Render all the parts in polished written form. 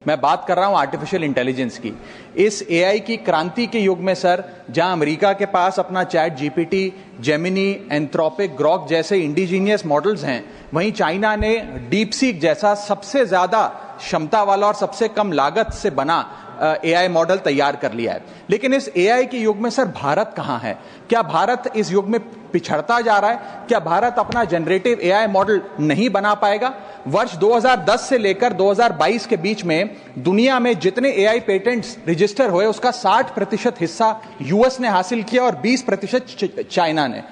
मैं बात कर रहा हूं आर्टिफिशियल इंटेलिजेंस की। इस एआई की क्रांति के युग में सर, जहां अमेरिका के पास अपना chat GPT, Gemini, Anthropic, Grok जैसे इंडिजीनियस मॉडल्स हैं, वहीं चाइना ने डीप सीक जैसा सबसे ज्यादा क्षमता वाला और सबसे कम लागत से बना एआई मॉडल तैयार कर लिया है। लेकिन इस एआई के युग में सर भारत कहां है? क्या भारत इस युग में पिछड़ता जा रहा है? क्या भारत अपना जनरेटिव एआई मॉडल नहीं बना पाएगा? वर्ष 2010 से लेकर 2022 के बीच में दुनिया में जितने एआई पेटेंट्स रजिस्टर हुए उसका 60% हिस्सा यूएस ने हासिल किया और 20% चाइना ने।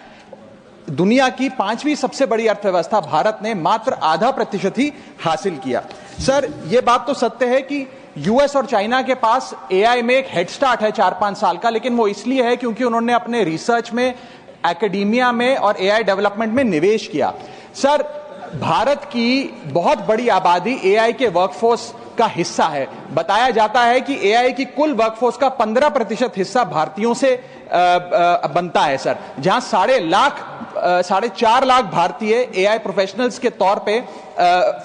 दुनिया की 5वीं सबसे बड़ी अर्थव्यवस्था भारत ने मात्र 0.5% ही हासिल किया। सर, यह बात तो सत्य है कि यूएस और चाइना के पास एआई में एक हेड स्टार्ट है 4-5 साल का, लेकिन वो इसलिए है क्योंकि उन्होंने अपने रिसर्च में, एकेडमिया में और एआई डेवलपमेंट में निवेश किया। सर, भारत की बहुत बड़ी आबादी एआई के वर्कफोर्स का हिस्सा है। बताया जाता है कि एआई की कुल वर्कफोर्स का 15% हिस्सा भारतीयों से बनता है सर, जहां 4.5 लाख भारतीय एआई प्रोफेशनल्स के तौर पे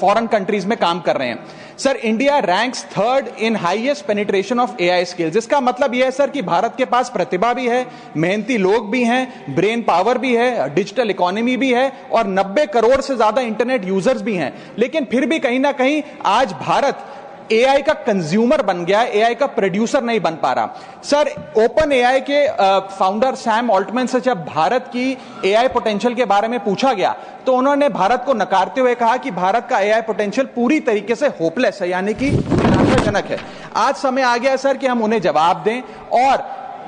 फॉरेन कंट्रीज में काम कर रहे हैं। Sir, India ranks 3rd in highest penetration of AI skills. इसका मतलब यह है सर कि भारत के पास प्रतिभा भी है, मेहनती लोग भी हैं, ब्रेन पावर भी है, डिजिटल इकोनॉमी भी है और 90 करोड़ से ज्यादा इंटरनेट यूजर्स भी हैं। लेकिन फिर भी कहीं ना कहीं आज भारत एआई का कंज्यूमर बन गया है, एआई का प्रोड्यूसर नहीं बन पा रहा। सर, ओपन एआई के फाउंडर सैम ऑल्टमैन से जब भारत की एआई पोटेंशियल के बारे में पूछा गया तो उन्होंने भारत को नकारते हुए कहा कि भारत का एआई पोटेंशियल पूरी तरीके से होपलेस है, यानी कि निराशाजनक है। आज समय आ गया सर कि हम उन्हें जवाब दें और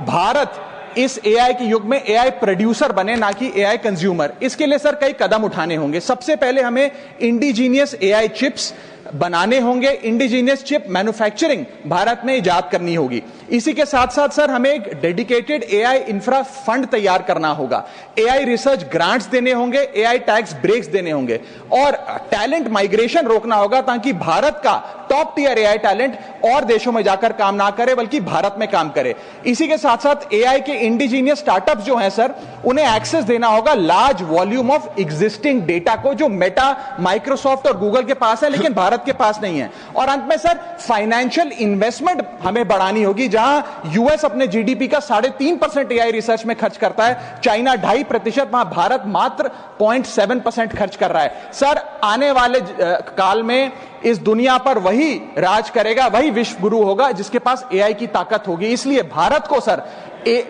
भारत इस एआई के युग में एआई प्रोड्यूसर बने, ना कि एआई कंज्यूमर। इसके लिए सर कई कदम उठाने होंगे। सबसे पहले हमें इंडिजीनियस एआई चिप्स बनाने होंगे, इंडिजीनियस चिप मैन्युफैक्चरिंग भारत में इजाद करनी होगी। इसी के साथ साथ सर हमें एक डेडिकेटेड एआई इंफ्रा फंड तैयार करना होगा, एआई रिसर्च ग्रांट्स देने होंगे, एआई टैक्स ब्रेक्स देने होंगे और टैलेंट माइग्रेशन रोकना होगा ताकि भारत का टॉप टियर एआई टैलेंट और देशों में जाकर काम ना करे बल्कि भारत में काम करे। इसी के साथ साथ एआई के इंडिजीनियस स्टार्टअप्स जो हैं सर, उन्हें एक्सेस देना होगा large volume of existing data को, जो मेटा, माइक्रोसॉफ्ट और गूगल के पास है लेकिन भारत के पास नहीं है। और अंत में सर फाइनेंशियल इन्वेस्टमेंट हमें बढ़ानी होगी, जहां यूएस अपने जीडीपी का 3.5% एआई रिसर्च में खर्च करता है, चाइना 2.5%, वहां भारत मात्र 0.7% खर्च कर रहा है। सर, आने वाले काल में इस दुनिया पर वही राज करेगा, वही विश्व गुरु होगा जिसके पास एआई की ताकत होगी। इसलिए भारत को सर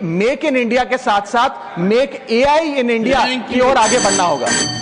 मेक इन इंडिया के साथ साथ मेक एआई इन इंडिया की ओर आगे बढ़ना होगा।